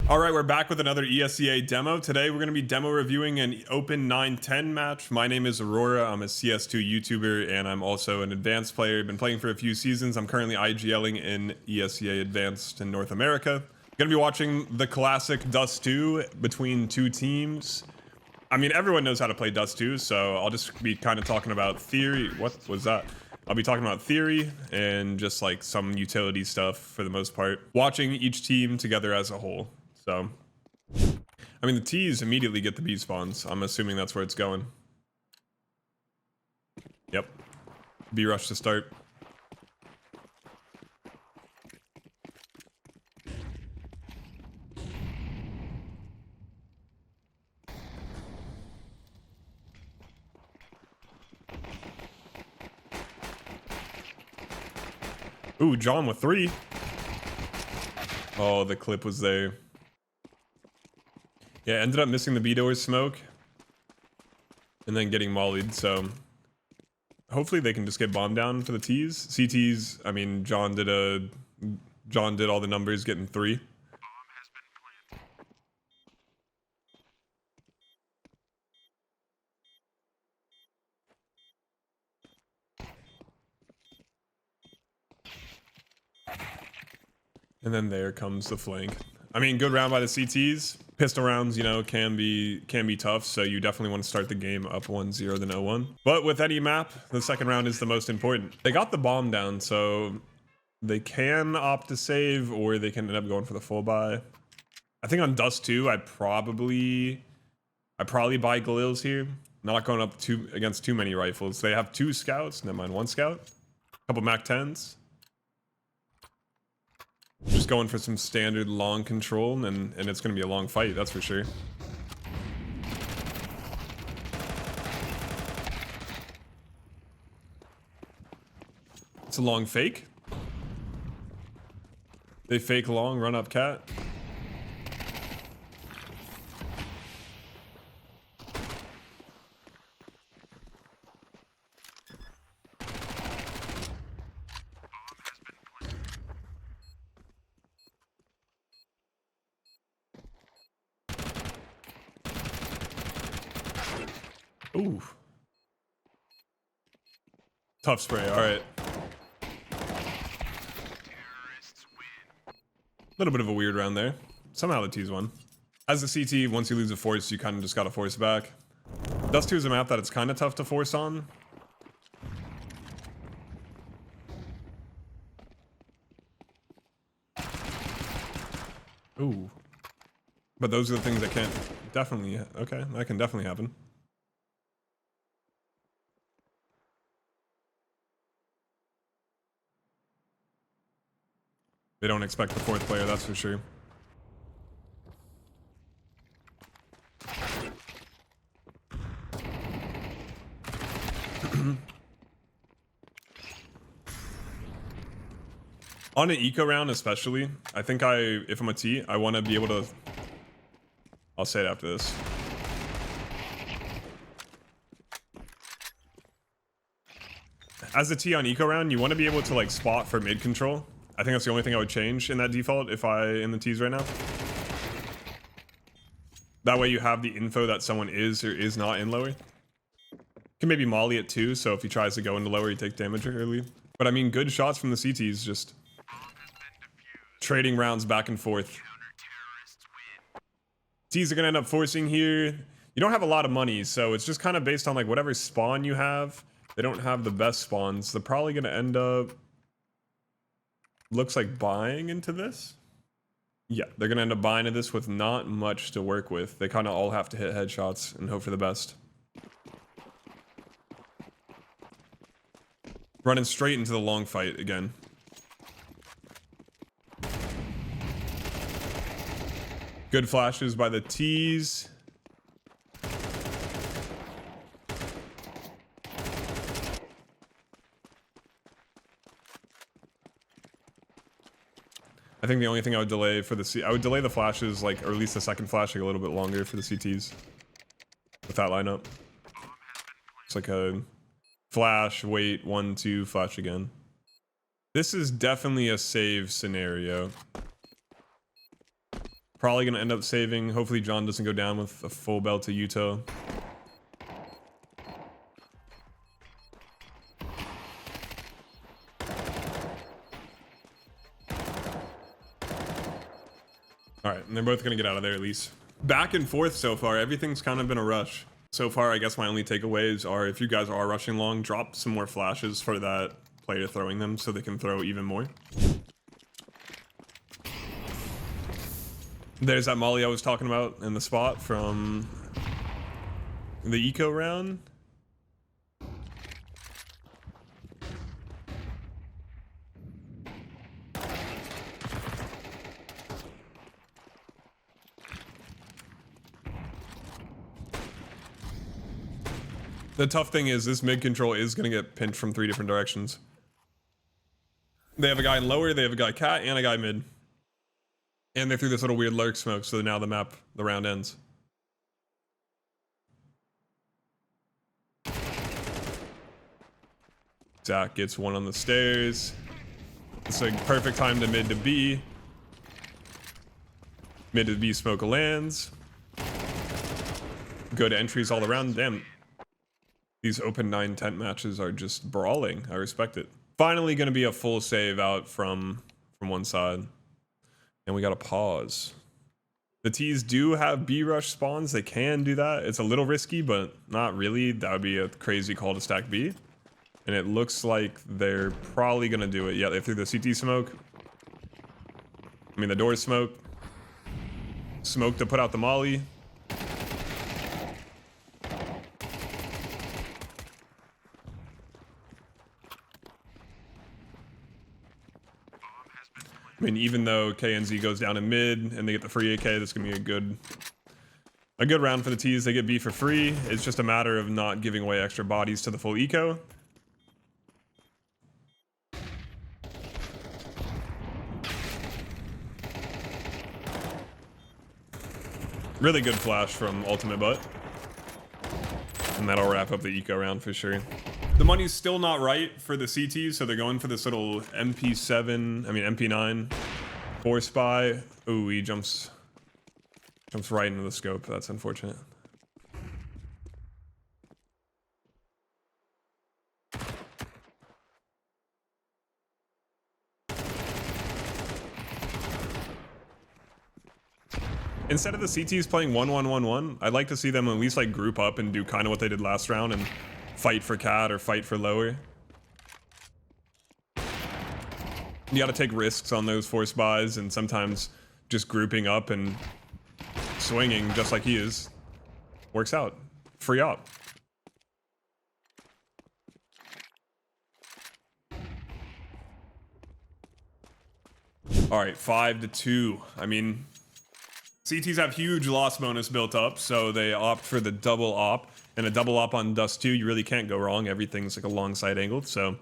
All right, we're back with another ESEA demo. Today, we're going to be demo reviewing an Open 910 match. My name is Ahrora. I'm a CS2 YouTuber, and I'm also an advanced player. Been playing for a few seasons. I'm currently IGLing in ESEA Advanced in North America. Going to be watching the classic dust2 between two teams. I mean, everyone knows how to play dust2, so I'll just be kind of talking about theory. What was that? I'll be talking about theory and just like some utility stuff for the most part. Watching each team together as a whole. So, I mean, the T's immediately get the B spawns. I'm assuming that's where it's going. Yep. B rush to start. Ooh, John with 3. Oh, the clip was there. Yeah, ended up missing the B-door smoke. And then getting mollied, so... Hopefully they can just get bombed down for the T's. CT's, I mean, John did all the numbers, getting 3. And then there comes the flank. I mean, good round by the CTs. Pistol rounds, you know, can be tough, so you definitely want to start the game up 1-0 than 0-1. But with any map, the second round is the most important. They got the bomb down, so they can opt to save, or they can end up going for the full buy. I think on Dust 2, I'd probably buy Galils here. Not going up against too many rifles. They have 2 scouts, never mind, 1 scout. A couple Mac 10s. Just going for some standard long control, and it's going to be a long fight, that's for sure. It's a long fake. They fake long, run up cat. Ooh. Tough spray, alright. A little bit of a weird round there. Somehow the T's won. As the CT, once you lose a force, you kind of just gotta force back. Dust 2 is a map that it's kind of tough to force on. Ooh. But those are the things that can't definitely... Okay, that can definitely happen. They don't expect the 4th player, that's for sure. On an eco round especially, I think if I'm a T, I want to be able to... I'll say it after this. As a T on eco round, you want to be able to like spot for mid control. I think that's the only thing I would change in that default if I in the T's right now. That way you have the info that someone is or is not in lower. You can maybe molly it too, so if he tries to go into lower, you take damage early. But I mean, good shots from the CTs, just trading rounds back and forth. T's are gonna end up forcing here. You don't have a lot of money, so it's just kind of based on like whatever spawn you have. They don't have the best spawns. They're probably gonna end up... Looks like buying into this. Yeah, they're gonna end up buying into this with not much to work with. They kind of all have to hit headshots and hope for the best. Running straight into the long fight again. Good flashes by the T's. I think the only thing I would delay for the I would delay the flashes, like, or at least the second flash, like, a little bit longer for the CTs. With that lineup. It's like a flash, wait, 1, 2, flash again. This is definitely a save scenario. Probably gonna end up saving. Hopefully John doesn't go down with a full belt to Yuto. All right, and they're both gonna get out of there at least. Back and forth so far. Everything's kind of been a rush. So far, I guess my only takeaways are if you guys are rushing long, drop some more flashes for that player throwing them so they can throw even more. There's that molly I was talking about in the spot from the eco round. The tough thing is this mid control is going to get pinched from 3 different directions. They have a guy lower, they have a guy cat, and a guy mid. And they threw this little weird lurk smoke, so now the round ends. Zach gets one on the stairs. It's a perfect time to mid to B. Mid to B smoke lands. Good entries all around. Damn. These open 9 tent matches are just brawling. I respect it. Finally going to be a full save out from one side. And we got to pause. The T's do have B rush spawns. They can do that. It's a little risky, but not really. That would be a crazy call to stack B. And it looks like they're probably going to do it. Yeah, they threw the CT smoke. I mean, the door smoke. Smoke to put out the molly. I mean, even though KNZ goes down in mid and they get the free AK, this is gonna be a good round for the T's. They get B for free. It's just a matter of not giving away extra bodies to the full eco. Really good flash from Ultimate Butt. And that'll wrap up the eco round for sure. The money's still not right for the CTs, so they're going for this little MP9 4 spy. Ooh, he jumps right into the scope. That's unfortunate. Instead of the CTs playing 1-1-1-1, I'd like to see them at least like group up and do kind of what they did last round and fight for cat or fight for lower. You gotta take risks on those force buys, and sometimes just grouping up and swinging just like he is works out. Free up. All right, 5-2. I mean, CTs have huge loss bonus built up, so they opt for the double op. And a double op on dust2, you really can't go wrong. Everything's like a long side angled, so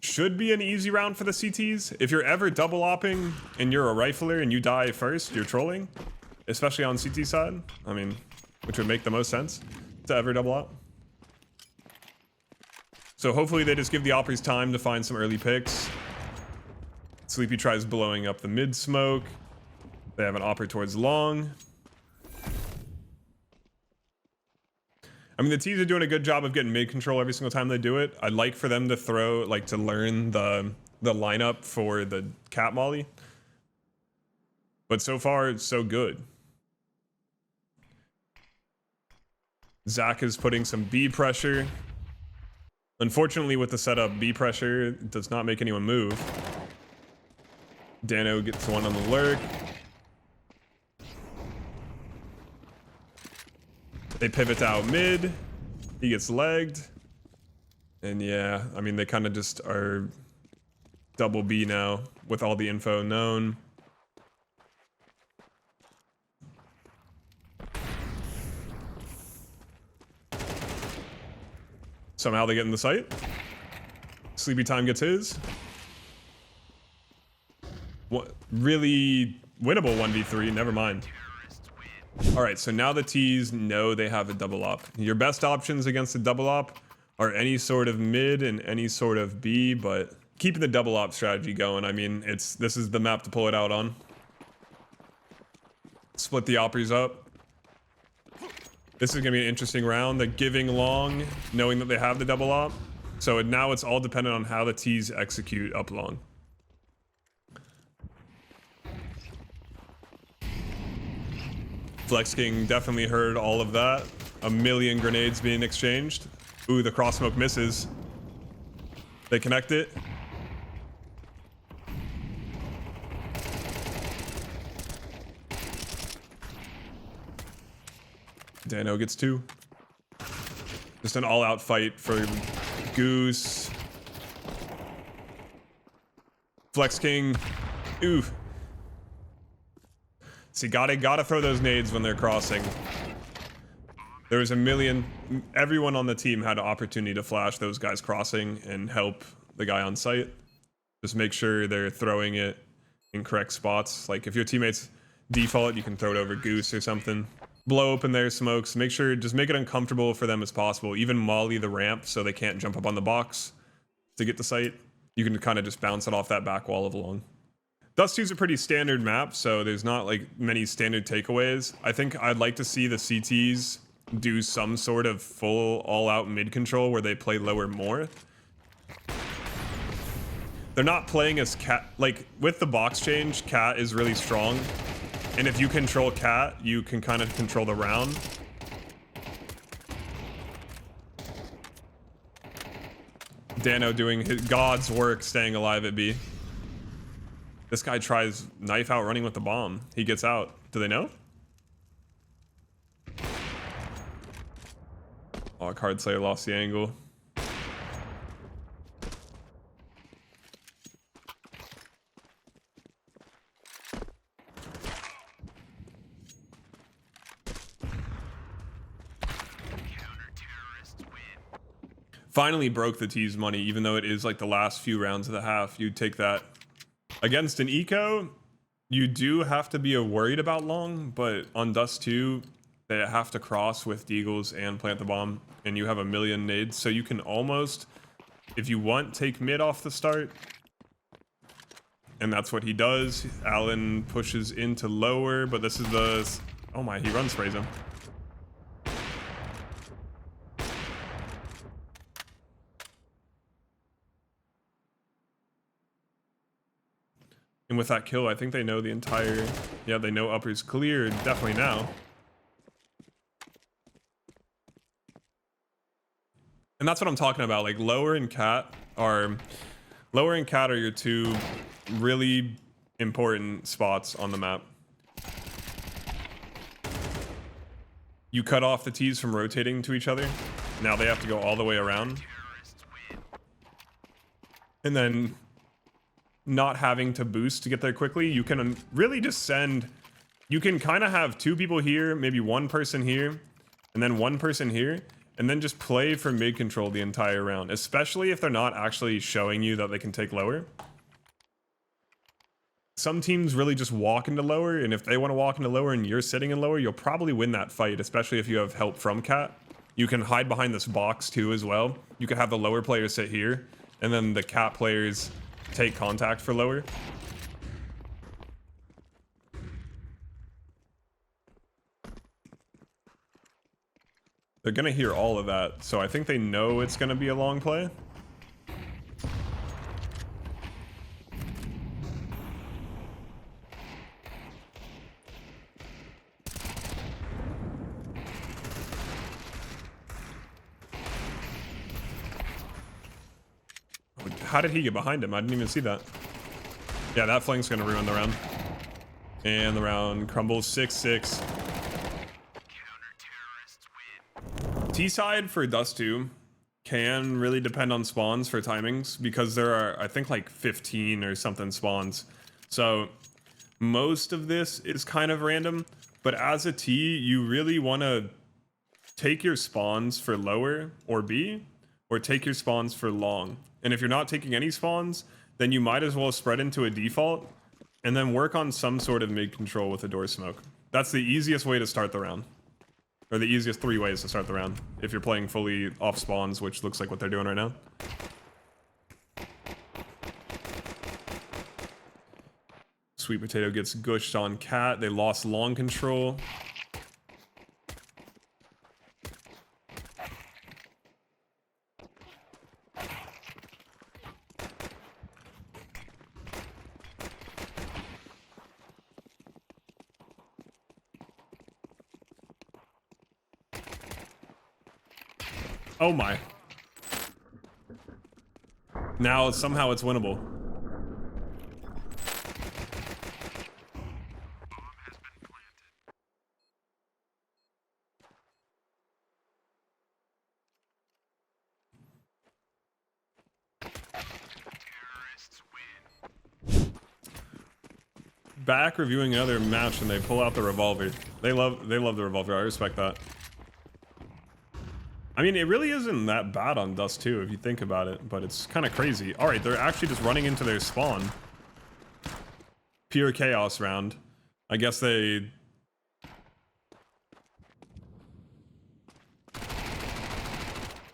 should be an easy round for the CTs. If you're ever double opping and you're a rifler and you die first, you're trolling, especially on CT side. I mean, which would make the most sense to ever double op. So hopefully they just give the oppers time to find some early picks. Sleepy tries blowing up the mid smoke. They have an opper towards long. I mean, the T's are doing a good job of getting mid control every single time they do it. I'd like for them to throw, like, to learn the lineup for the cat molly. But so far, it's so good. Zach is putting some B pressure. Unfortunately, with the setup, B pressure does not make anyone move. Dano gets one on the lurk. They pivot out mid. He gets legged. And yeah, I mean, they kind of just are double B now with all the info known. Somehow they get in the site. Sleepy Time gets his. What, really winnable 1v3, never mind. All right, so now the T's know they have a double op. Your best options against a double op are any sort of mid and any sort of B, but keeping the double op strategy going, I mean, this is the map to pull it out on. Split the Opries up. This is gonna be an interesting round. They're giving long, knowing that they have the double op. So now it's all dependent on how the T's execute up long. Flex King definitely heard all of that. A million grenades being exchanged. Ooh, the cross smoke misses. They connect it. Dano gets 2. Just an all-out fight for Goose. Flex King. Ooh. See, gotta throw those nades when they're crossing. There was a million. Everyone on the team had an opportunity to flash those guys crossing and help the guy on site. Just make sure they're throwing it in correct spots. Like if your teammates default, you can throw it over Goose or something. Blow open their smokes. Make sure, just make it uncomfortable for them as possible. Even molly the ramp so they can't jump up on the box to get the site. You can kind of just bounce it off that back wall of long. Dust 2 is a pretty standard map, so there's not like many standard takeaways. I think I'd like to see the CTs do some sort of full all-out mid control where they play lower more. They're not playing as cat, like with the box change, cat is really strong. And if you control cat, you can kind of control the round. Dano doing his God's work staying alive at B. This guy tries knife out running with the bomb. He gets out. Do they know? Oh, Card Slayer lost the angle. Finally broke the T's money, even though it is like the last few rounds of the half. You'd take that. Against an eco, you do have to be worried about long, but on Dust 2, they have to cross with Deagles and plant the bomb, and you have a million nades, so you can almost, if you want, take mid off the start. And that's what he does. Allen pushes into lower, but this is the... Oh my, he run sprays him. And with that kill, I think they know the entire... Yeah, they know upper's cleared, definitely now. And that's what I'm talking about, like lower and cat are your two really important spots on the map. You cut off the T's from rotating to each other. Now they have to go all the way around. And then not having to boost to get there quickly, you can really just send... You can kind of have 2 people here, maybe 1 person here, and then 1 person here, and then just play for mid control the entire round, especially if they're not actually showing you that they can take lower. Some teams really just walk into lower, and if they want to walk into lower and you're sitting in lower, you'll probably win that fight, especially if you have help from cat. You can hide behind this box too as well. You could have the lower players sit here, and then the cat players take contact for lower. They're gonna hear all of that, so I think they know it's gonna be a long play. How did he get behind him? I didn't even see that. Yeah, that flank's gonna ruin the round. And the round crumbles 6-6. T-side for Dust 2 can really depend on spawns for timings because there are, I think, like 15 or something spawns. So most of this is kind of random, but as a T, you really want to take your spawns for lower or B, or take your spawns for long. And if you're not taking any spawns, then you might as well spread into a default and then work on some sort of mid control with a door smoke. That's the easiest way to start the round. Or the easiest 3 ways to start the round, if you're playing fully off spawns, which looks like what they're doing right now. Sweet Potato gets gushed on Cat. They lost long control. Oh my. Now somehow it's winnable. Back reviewing another match and they pull out the revolver. They love the revolver. I respect that. I mean, it really isn't that bad on dust2 if you think about it, but it's kind of crazy. All right, they're actually just running into their spawn. Pure chaos round. I guess they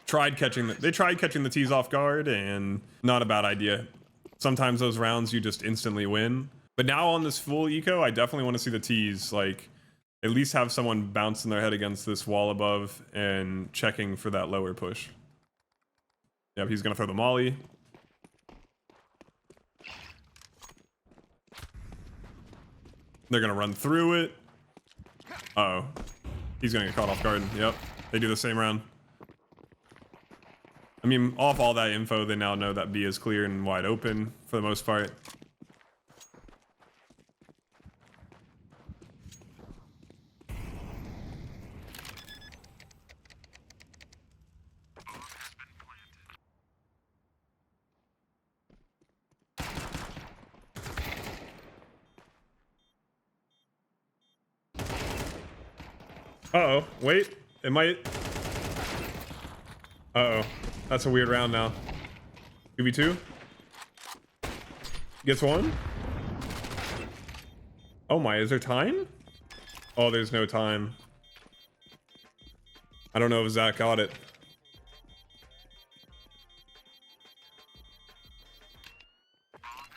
tried catching the T's off guard, and not a bad idea. Sometimes those rounds you just instantly win. But now on this full eco, I definitely want to see the T's, like, at least have someone bouncing their head against this wall above and checking for that lower push. Yep, he's gonna throw the molly. They're gonna run through it. Uh-oh. He's gonna get caught off guard. Yep, they do the same round. I mean, off all that info, they now know that B is clear and wide open for the most part. Uh-oh, wait, it might... Uh-oh, that's a weird round now. 2v2? Gets one? Oh my, is there time? Oh, there's no time. I don't know if Zach got it.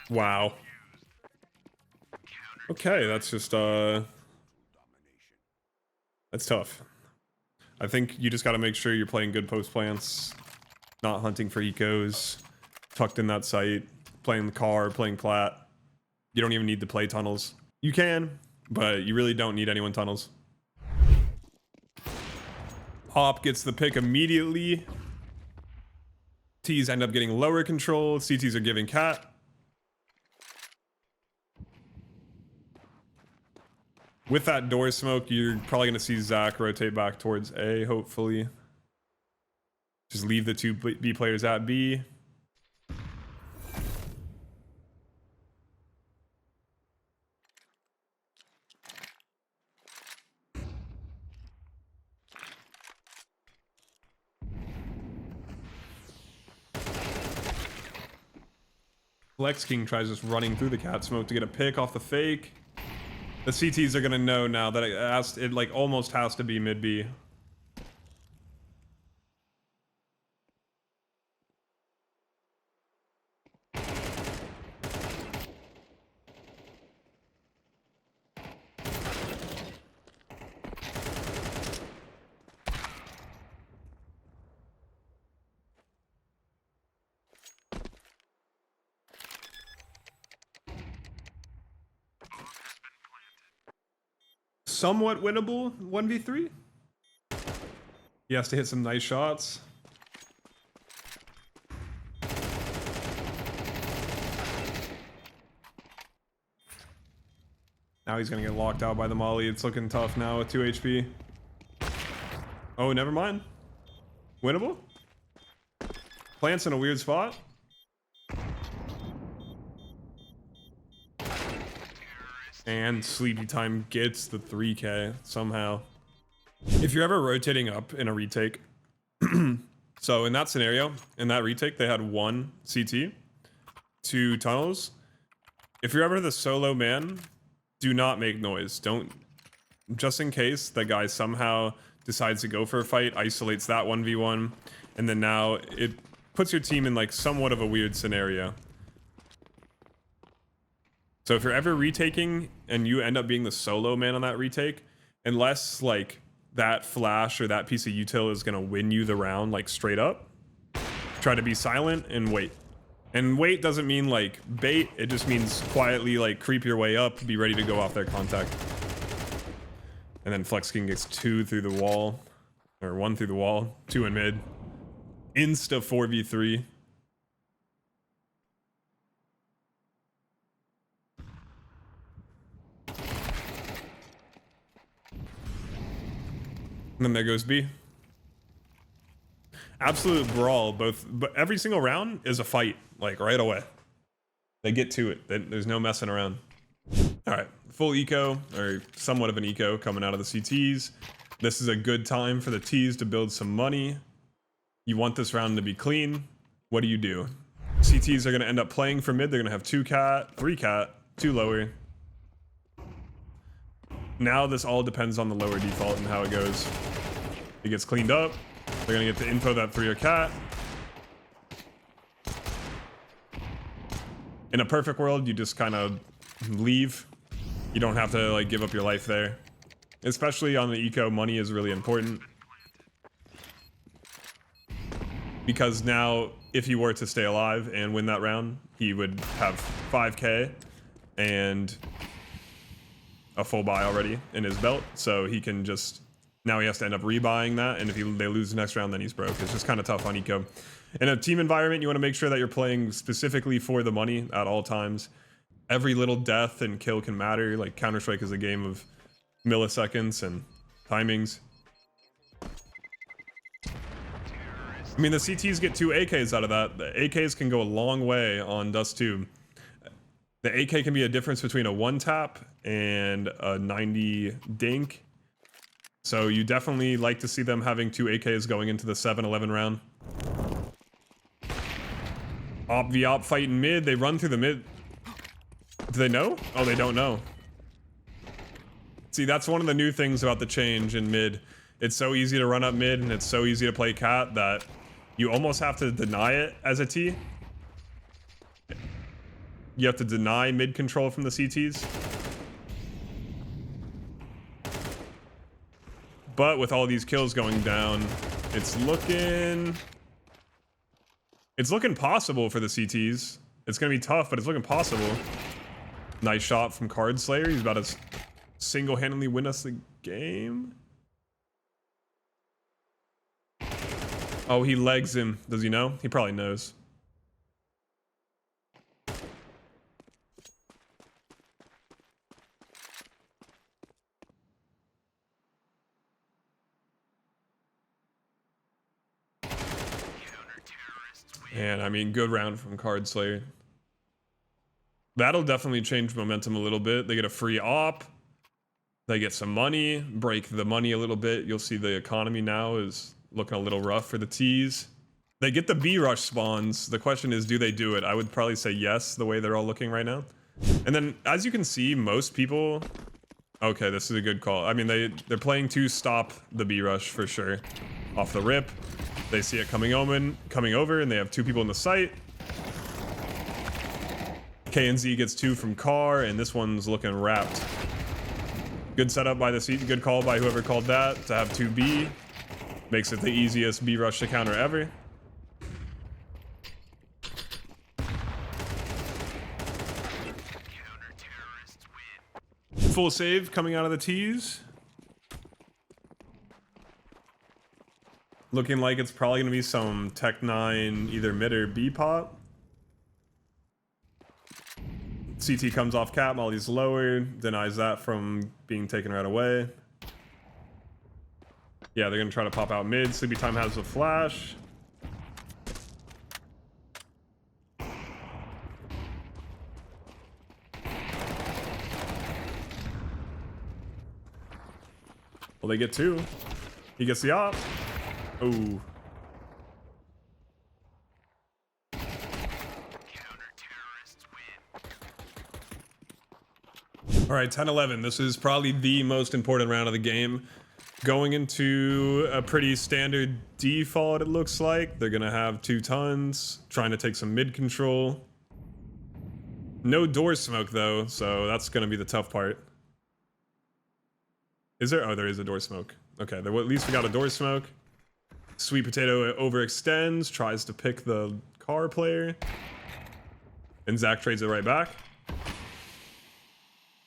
Wow. Okay, that's just, that's tough. I think you just got to make sure you're playing good post plants, not hunting for ecos, tucked in that site, playing the car, playing plat. You don't even need to play tunnels. You can, but you really don't need anyone tunnels. Hop gets the pick immediately. T's end up getting lower control. CTs are giving Cat. With that door smoke, you're probably going to see Zach rotate back towards A, hopefully. Just leave the two B players at B. Flex King tries just running through the cat smoke to get a pick off the fake. The CTs are gonna know now that it like almost has to be mid B. Somewhat winnable 1v3. He has to hit some nice shots. Now he's gonna get locked out by the molly. It's looking tough now with 2 HP. Oh, never mind. Winnable. Plants in a weird spot. And Sleepy Time gets the 3K somehow. If you're ever rotating up in a retake, so in that scenario, in that retake, they had 1 CT, 2 tunnels. If you're ever the solo man, do not make noise. Don't, just in case that guy somehow decides to go for a fight, isolates that 1v1, and then now it puts your team in like somewhat of a weird scenario. So if you're ever retaking and you end up being the solo man on that retake, unless like that flash or that piece of util is gonna win you the round like straight up, try to be silent and wait. And wait doesn't mean like bait, it just means quietly like creep your way up, be ready to go off their contact. And then Flex King gets 2 through the wall, or 1 through the wall, 2 in mid. Insta 4v3. And then there goes B. Absolute brawl, but every single round is a fight, like right away. They get to it. There's no messing around. All right, full eco, or somewhat of an eco coming out of the CTs. This is a good time for the Ts to build some money. You want this round to be clean. What do? CTs are gonna end up playing for mid. They're gonna have 2 cat, 3 cat, 2 lower. Now this all depends on the lower default and how it goes. It gets cleaned up. They're gonna get the info that 3 are cat. In a perfect world, you just kind of leave. You don't have to like give up your life there. Especially on the eco, money is really important. Because now, if he were to stay alive and win that round, he would have 5k and a full buy already in his belt, so he can just, now he has to end up rebuying that, and if they lose the next round, then he's broke. It's just kind of tough on eco. In a team environment, you want to make sure that you're playing specifically for the money at all times. Every little death and kill can matter. Like Counter-Strike is a game of milliseconds and timings. I mean, the CTs get 2 AKs out of that. The AKs can go a long way on dust2. The AK can be a difference between a 1-tap and a 90 dink. So you definitely like to see them having 2 AKs going into the 7-11 round. Op v op fight in mid. They run through the mid. Do they know? Oh, they don't know. See, that's one of the new things about the change in mid. It's so easy to run up mid and it's so easy to play cat that you almost have to deny it as a T. You have to deny mid control from the CTs. But with all these kills going down, it's looking possible for the CTs. It's gonna be tough, but it's looking possible. Nice shot from Card Slayer. He's about to single-handedly win us the game. Oh, he legs him. Does he know? He probably knows. And I mean, good round from Card Slayer. That'll definitely change momentum a little bit. They get a free op. They get some money, break the money a little bit. You'll see the economy now is looking a little rough for the Ts. They get the B rush spawns. The question is, do they do it? I would probably say yes, the way they're all looking right now. And then, as you can see, most people... Okay, this is a good call. I mean, they're playing to stop the B rush for sure. Off the rip. They see it coming over, and they have 2 people in the site. KNZ gets 2 from Car, and this one's looking wrapped. Good setup by the seat. Good call by whoever called that to have 2B. Makes it the easiest B rush to counter ever. Full save coming out of the T's. Looking like it's probably going to be some Tech 9 either mid or B pot. CT comes off cap while he's lower, denies that from being taken right away. Yeah, they're going to try to pop out mid. Sleepy Time has a flash. Well, they get 2. He gets the op. Oh. All right, 10-11. This is probably the most important round of the game. Going into a pretty standard default, it looks like. They're going to have 2 tons, trying to take some mid control. No door smoke though, so that's gonna be the tough part. Is there? Oh, there is a door smoke. Okay, at least we got a door smoke. Sweet Potato overextends, tries to pick the car player. And Zach trades it right back.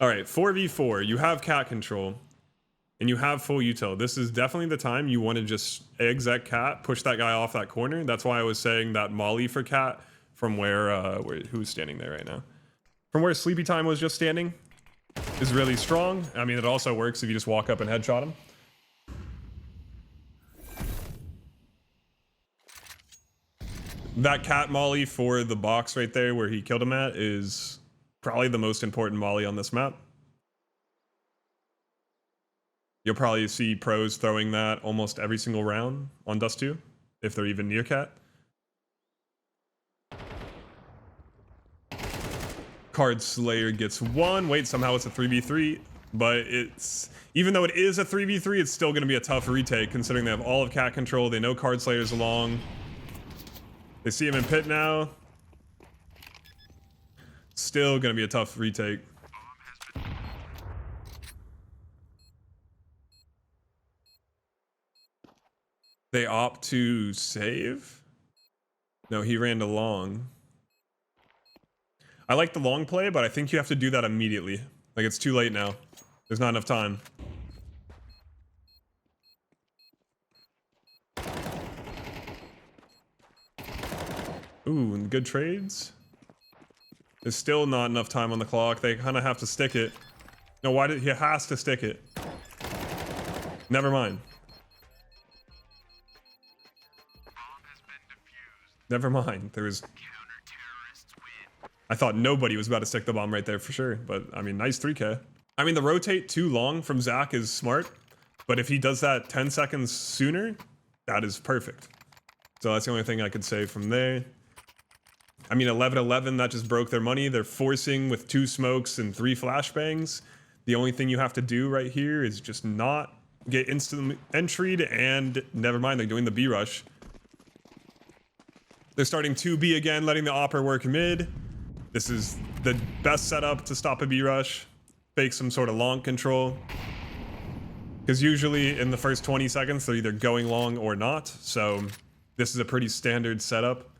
Alright, 4v4. You have cat control. And you have full util. This is definitely the time you want to just exec cat, push that guy off that corner. That's why I was saying that molly for cat from where who's standing there right now? From where Sleepy Time was just standing is really strong. I mean, it also works if you just walk up and headshot him. That cat molly for the box right there where he killed him at is probably the most important molly on this map. You'll probably see pros throwing that almost every single round on dust2, if they're even near cat. Card Slayer gets one. Wait, somehow it's a 3v3, but it's, even though it is a 3v3, it's still going to be a tough retake considering they have all of cat control. They know Card Slayer's along. They see him in pit now. Still going to be a tough retake. They opt to save? No, he ran to long. I like the long play, but I think you have to do that immediately. Like, it's too late now. There's not enough time. Ooh, and good trades. There's still not enough time on the clock. They kind of have to stick it. No, why did he has to stick it? Never mind. Never mind. There was. I thought nobody was about to stick the bomb right there for sure. But I mean, nice 3K. I mean, the rotate too long from Zach is smart, but if he does that 10 seconds sooner, that is perfect. So that's the only thing I could say from there. I mean, 11-11, that just broke their money. They're forcing with 2 smokes and 3 flashbangs. The only thing you have to do right here is just not get instant entry'd, and never mind, they're doing the B rush. They're starting 2B again, letting the Opera work mid. This is the best setup to stop a B rush. Fake some sort of long control. Because usually in the first 20 seconds, they're either going long or not. So this is a pretty standard setup.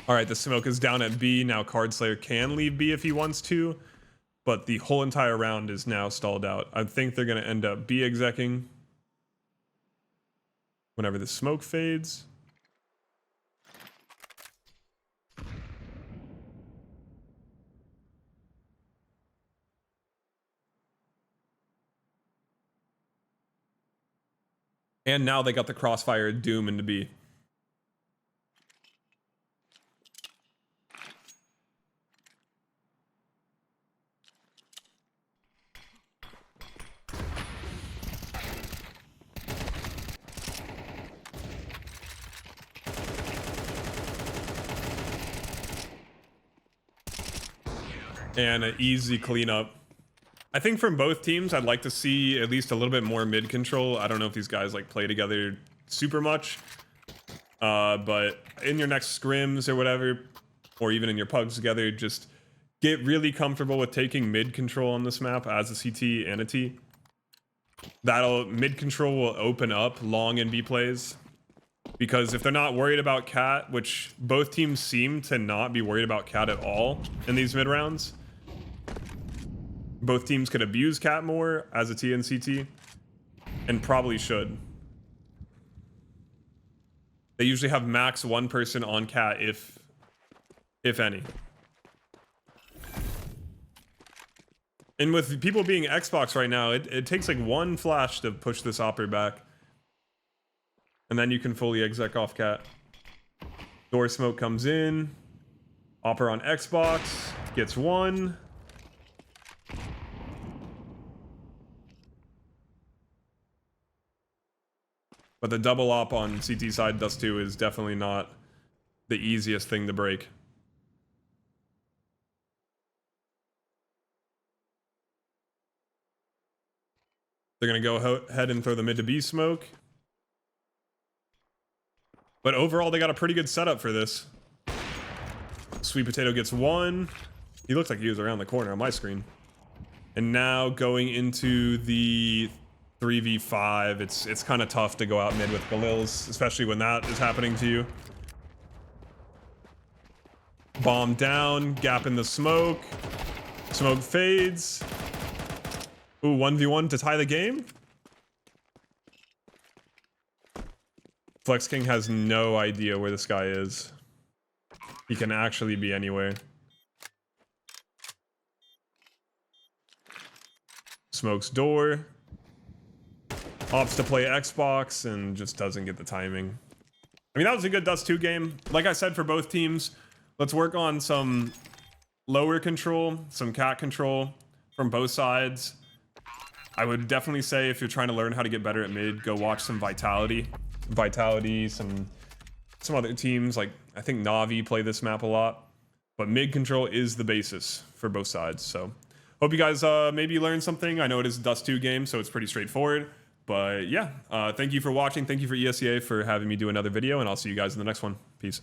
Alright, the smoke is down at B. Now Card Slayer can leave B if he wants to. But the whole entire round is now stalled out. I think they're going to end up B execing whenever the smoke fades. And now they got the crossfire Doom into B. And an easy cleanup. I think from both teams, I'd like to see at least a little bit more mid control. I don't know if these guys like play together super much. But in your next scrims or whatever, or even in your pugs together, just get really comfortable with taking mid control on this map as a CT and a T. Mid control will open up long and B plays. Because if they're not worried about cat, which both teams seem to not be worried about cat at all in these mid rounds. Both teams could abuse cat more as a T and CT, and probably should. They usually have max 1 person on cat, if any. And with people being Xbox right now, it takes like 1 flash to push this Opera back. And then you can fully exec off cat. Door smoke comes in. Opera on Xbox gets 1. But the double op on CT side dust2 is definitely not the easiest thing to break. They're going to go ahead and throw the mid to B smoke. But overall, they got a pretty good setup for this. Sweet Potato gets one. He looked like he was around the corner on my screen. And now going into the 3v5, it's kind of tough to go out mid with Galils, especially when that is happening to you. Bomb down, gap in the smoke. Smoke fades. Ooh, 1v1 to tie the game? Flex King has no idea where this guy is. He can actually be anywhere. Smokes door. Opts to play Xbox and just doesn't get the timing. I mean, that was a good dust2 game. Like I said, for both teams, let's work on some lower control, some cat control from both sides. I would definitely say if you're trying to learn how to get better at mid, go watch some Vitality. Some other teams, like I think Na'Vi play this map a lot. But mid control is the basis for both sides. So hope you guys maybe learned something. I know it is a dust2 game, so it's pretty straightforward. But yeah, thank you for watching. Thank you for ESEA for having me do another video, and I'll see you guys in the next one. Peace.